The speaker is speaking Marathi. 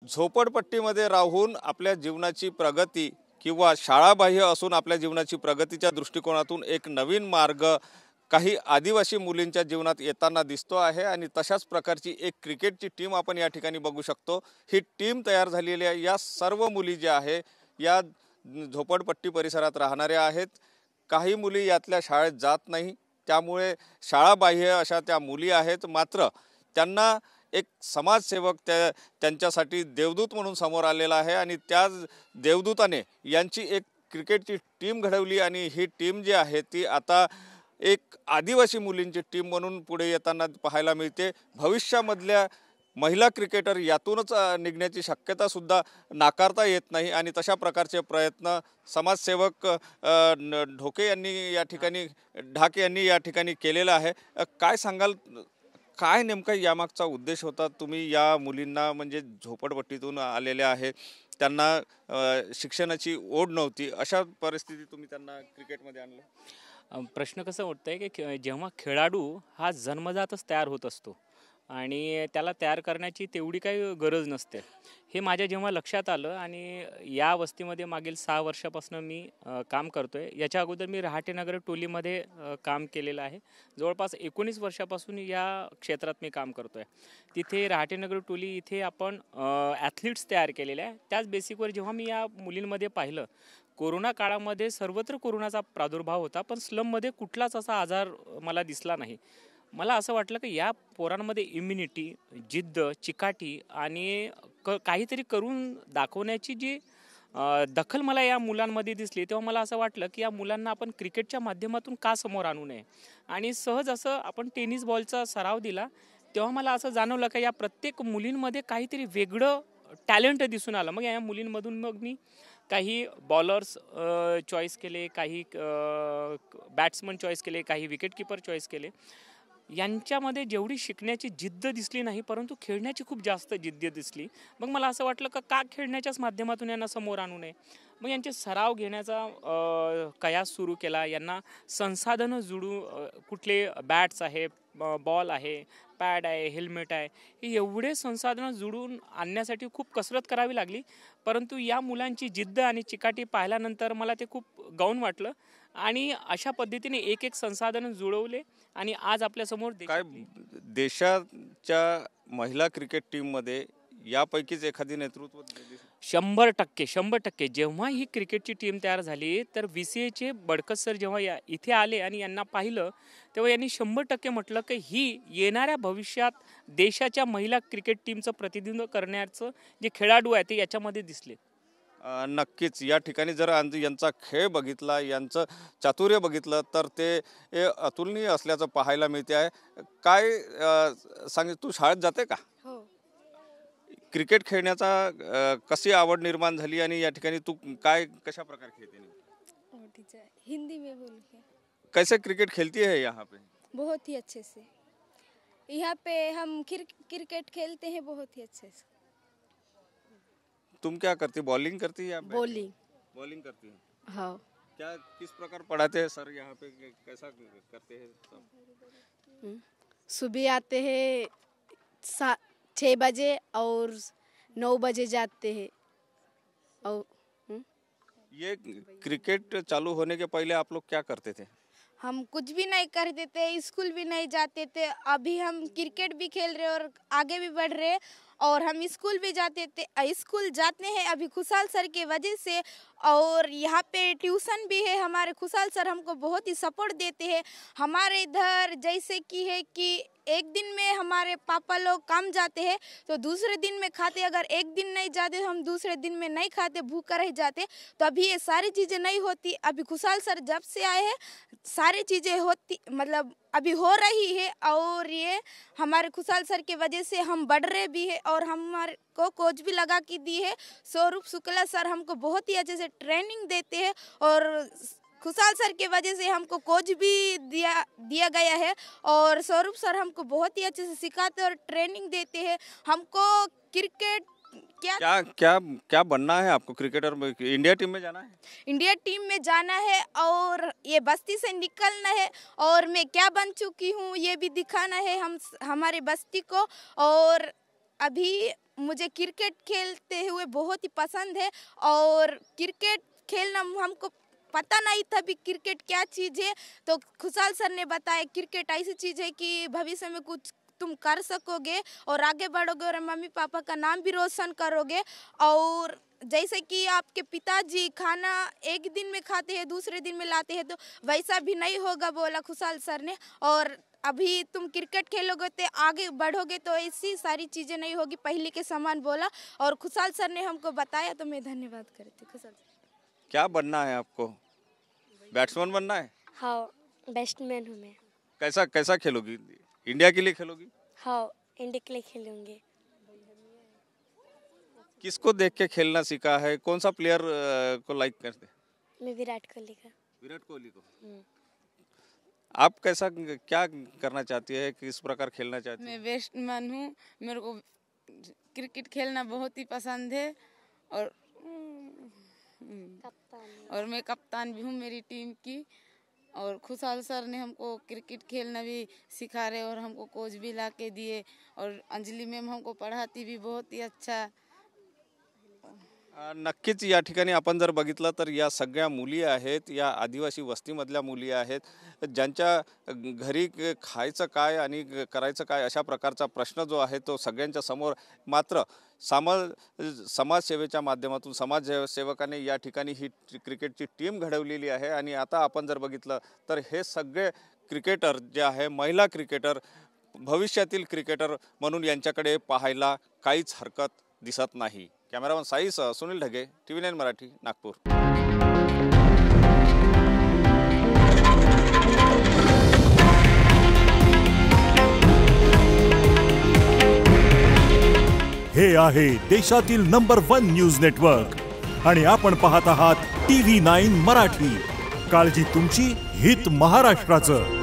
झोपडपट्टीमध्ये राहून आपल्या जीवनाची प्रगती किंवा शाळाबाह्य असून आपल्या जीवनाची प्रगतीच्या दृष्टिकोनातून एक नवीन मार्ग काही आदिवासी मुलींच्या जीवनात येताना दिसतो आहे आणि तशाच प्रकारची एक क्रिकेटची टीम आपण या ठिकाणी बघू शकतो। ही टीम तयार झालेली आहे। या सर्व मुली ज्या आहे या झोपडपट्टी परिसरात राहणाऱ्या आहेत। काही मुली यातल्या शाळेत जात नाही, त्यामुळे शाळाबाह्य अशा त्या मुली आहेत। मात्र त्यांना एक समाजसेवक त्यांच्यासाठी देवदूत म्हणून समोर आलेला आहे आणि त्या देवदूताने यांची एक क्रिकेटची टीम घडवली आणि ही टीम जी आहे ती आता एक आदिवासी मुलींची टीम म्हणून पुढे येताना पाहायला मिळते। भविष्यामधल्या महिला क्रिकेटर यातूनच निघण्याची शक्यता सुद्धा नाकारता येत नाही आणि तशा प्रकारचे प्रयत्न समाजसेवक ढाके यांनी या ठिकाणी केलेला आहे। काय सांगाल, काय नेमका यामागचा उद्देश होता? तुम्ही या मुलींना म्हणजे झोपडपट्टीतून आलेल्या आहे, त्यांना शिक्षणाची ओढ नव्हती, अशा परिस्थितीत तुम्ही त्यांना क्रिकेटमध्ये आणलं? प्रश्न कसा उठतोय की जेव्हा खेळाडू हा जन्मजातच तयार होत असतो आणि त्याला तयार करण्याची तेवढी काही गरज नसते, हे माझ्या जेव्हा लक्षात आलं आणि या वस्तीमध्ये मागील 6 वर्षापासून मी काम करतोय। याच्या अगोदर मी रहाटेनगर टोलीमध्ये काम केलेलं आहे। जवळपास 19 वर्षापासून या क्षेत्रात मी काम करतोय। तिथे रहाटेनगर टोली इथे आपण ॲथलीट्स तयार केलेले आहे। त्याच बेसिकवर जेव्हा मी या मुलींमध्ये पाहिलं, कोरोना काळामध्ये सर्वत्र कोरोनाचा प्रादुर्भाव होता, पण स्लममध्ये कुठलाच असा आजार मला दिसला नाही। मला असं वाटलं की या पोरांमध्ये इम्युनिटी, जिद्द, चिकाटी आणि काहीतरी करून दाखवण्याची जी दखल मला या मुलांमध्ये दिसली, तेव्हा मला असं वाटलं की या मुलांना आपण क्रिकेटच्या माध्यमातून का समोर आणू नये। आणि सहज असं आपण टेनिस बॉलचा सराव दिला, तेव्हा मला असं जाणवलं की या प्रत्येक मुलींमध्ये काहीतरी वेगळं टॅलेंट दिसून आलं। मग या मुलींमधून मी काही बॉलर्स चॉईस केले, काही बॅट्समन चॉईस केले, काही विकेटकीपर चॉईस केले। यांच्यामध्ये जेवढी शिकण्याची जिद्द दिसली नाही, परंतु खेळण्याची खूप जास्त जिद्द दिसली। मग मला असं वाटलं का खेळण्याच्याच माध्यमातून यांना समोर आणू नये। मग यांचे सराव घेण्याचा कयास सुरू केला। यांना संसाधनं कुठले बॅट्स आहे, बॉल आहे, पॅड आहे, हेल्मेट आहे, हे एवढे संसाधनं जुळून आणण्यासाठी खूप कसरत करावी लागली। परंतु या मुलांची जिद्द आणि चिकाटी पाहिल्यानंतर मला ते खूप गौण वाटलं आणि अशा पद्धतीने एक संसाधन जुळवले आणि आज आपल्यासमोर काय देशाच्या महिला क्रिकेट टीममध्ये यापैकीच एखादी नेतृत्व 100% जेव्हा ही क्रिकेटची टीम तयार झाली तर VCAचे बडकत सर जेव्हा इथे आले आणि यांना पाहिलं, तेव्हा यांनी 100% म्हटलं की ही येणाऱ्या भविष्यात देशाच्या महिला क्रिकेट टीमचं प्रतिनिधित्व करण्याचं जे खेळाडू आहे ते याच्यामध्ये दिसले। नक्कीच या ठिकाणी जर यांचा खेळ बघितला, यांचं चातुर्य बघितलं तर ते अतुलनीय असल्याचं पाहायला मिळते आहे। काय सांग, तू शाळेत जाते का? हो। क्रिकेट खेळण्याचा कशी आवड निर्माण झाली आणि या ठिकाणी तू कशा प्रकार खेळते? टीचर हिंदी में बोल के। कैसे क्रिकेट खेलती है यहाँ पे? बहुत ही अच्छे से। यहाँ पे हम क्रिकेट खेलते हैं बहुत ही अच्छे से। तुम क्या करती, बॉलिंग करती या बॉलिंग? बॉलिंग करती है। हाँ। क्या किस प्रकार पढ़ाते हैं सर यहाँ पे, कैसा करते हैं सब? सुबह आते हैं 6 बजे और 9 बजे जाते हैं। और ये क्रिकेट चालू होने के पहले आप लोग क्या करते थे? हम कुछ भी नहीं करते थे, स्कूल भी नहीं जाते थे। अभी हम क्रिकेट भी खेल रहे और आगे भी बढ़ रहे और हम स्कूल भी जाते थे। स्कूल जाते हैं अभी खुशहाल सर की वजह से, और यहाँ पे ट्यूशन भी है। हमारे खुशहाल सर हमको बहुत ही सपोर्ट देते हैं। हमारे इधर जैसे कि है कि एक दिन में हमारे पापा लोग काम जाते हैं तो दूसरे दिन में खाते, अगर एक दिन नहीं जाते तो हम दूसरे दिन में नहीं खाते, भूखा रह जाते। तो अभी ये सारी चीज़ें नहीं होती। अभी खुशहाल सर जब से आए हैं सारी चीज़ें होती, मतलब अभी हो रही है, और ये हमारे खुशहाल सर की वजह से हम बढ़ रहे भी है। और हमारे को कोच भी लगा के दी है, स्वरूप शुक्ला सर हमको बहुत ही अच्छे से ट्रेनिंग देते हैं, और खुशहाल सर की वजह से हमको कोच भी दिया गया है, और स्वरूप सर हमको बहुत ही अच्छे से सिखाते और ट्रेनिंग देते हैं। हमको क्रिकेट क्या बनना है आपको? क्रिकेटर में इंडिया टीम में जाना है? इंडिया टीम में जाना है और ये बस्ती से निकलना है, और मैं क्या बन चुकी हूँ ये भी दिखाना है हमारे बस्ती को। और अभी मुझे क्रिकेट खेलते हुए बहुत ही पसंद है और क्रिकेट खेलना हमको पता नहीं था भी क्रिकेट क्या चीज़ है, तो खुशहाल सर ने बताया क्रिकेट ऐसी चीज़ है कि भविष्य में कुछ तुम कर सकोगे और आगे बढ़ोगे और मम्मी पापा का नाम भी रोशन करोगे। और जैसे कि आपके पिताजी खाना एक दिन में खाते हैं दूसरे दिन में लाते हैं, तो वैसा भी नहीं होगा बोला खुशहाल सर ने। और अभी तुम क्रिकेट खेलोगे तो आगे बढ़ोगे तो ऐसी सारी चीज़ें नहीं होगी पहले के समान बोला, और खुशहाल सर ने हमको बताया तो मैं धन्यवाद करती हूँ खुशहाल सर। क्या बनना है आपको? बैट्समैन बनना है? हाँ, बैट्समैन हूँ मैं। कैसा कैसा खेलोगी? इंडिया के लिए खेलोगी? हाँ, इंडिया के लिए खेलूंगी। किसको देख के खेलना सीखा है? कौन सा प्लेयर को लाइक करते? मैं विराट कोहली का। विराट कोहली को। आप कैसा क्या करना चाहती है, किस प्रकार खेलना चाहती है? मैं बैट्समैन हूँ, मेरे को क्रिकेट खेलना बहुत ही पसंद है और मैं कप्तान भी हूँ मेरी टीम की। और खुशहाल सर ने हमको क्रिकेट खेलना भी सिखा रहे और हमको कोच भी ला के दिए, और अंजलि मैम हमको पढ़ाती भी बहुत ही अच्छा। नक्कीच या ठिकाणी आपण जर बघितलं तर या सगळ्या मुली आहेत, या आदिवासी वस्तीमधल्या मुली आहेत, ज्यांच्या घरी खायचं काय आणि करायचं काय अशा प्रकारचा प्रश्न जो आहे तो सगळ्यांच्या समोर, मात्र समाजसेवेच्या माध्यमातून समाजसेवकाने या ठिकाणी ही क्रिकेटची टीम घडवलेली आहे। आणि आता आपण जर बघितलं तर हे सगळे क्रिकेटर जे आहे, महिला क्रिकेटर, भविष्यातील क्रिकेटर म्हणून यांच्याकडे पाहायला काहीच हरकत दिसत नाही। कॅमेरामन साईसह सुनील ढगे, TV9 मराठी, नागपूर। हे आहे देशातील नंबर 1 न्यूज नेटवर्क आणि आपण पाहत आहात TV9 मराठी। काळजी तुमची, हित महाराष्ट्राचं।